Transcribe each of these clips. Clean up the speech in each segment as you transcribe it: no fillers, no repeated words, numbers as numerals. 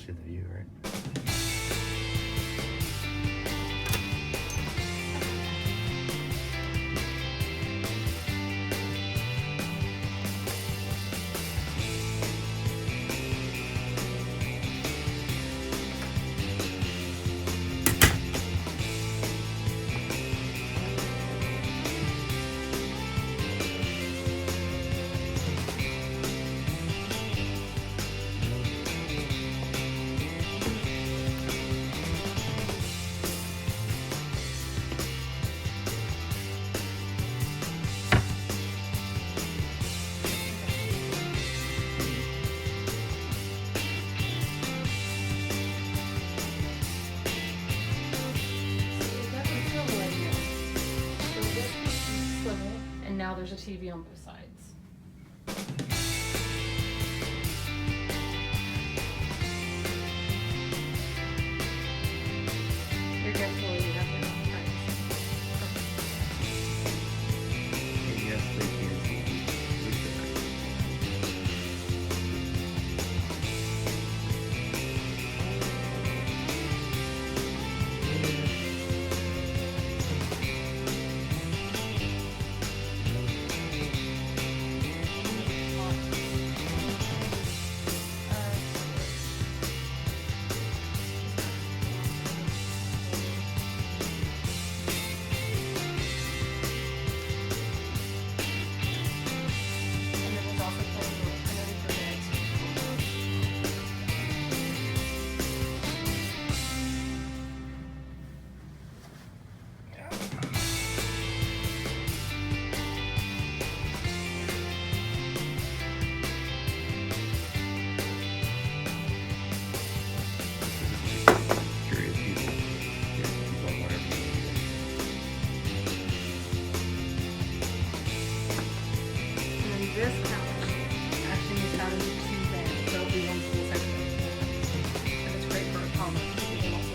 to the view, right? And now there's a TV on both sides. Your guess will you have to Yes, they can see curious people. Curious people on whatever you need. And then this couch actually moves out into two beds. There'll be one full section. And it's great for a common. You can also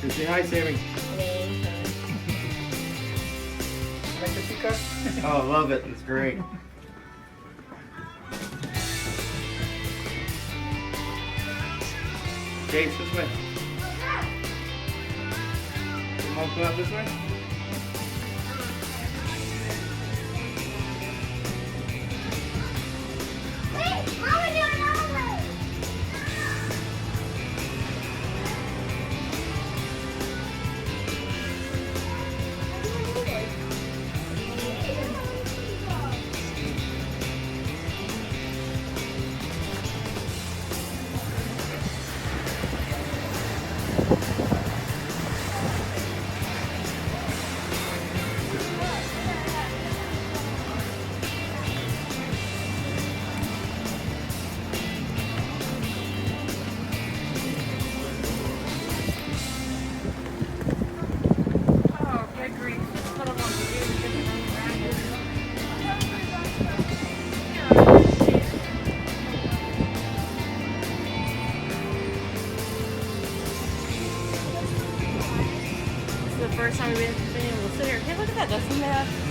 Say hi, Sammy. Like the pickup? Oh, I love it. It's great. Chase, this way. Come on, come out this way. Oh, good grief. Put them on the This is the first time we've been able to sit here. Hey, look at that, Dustin. They have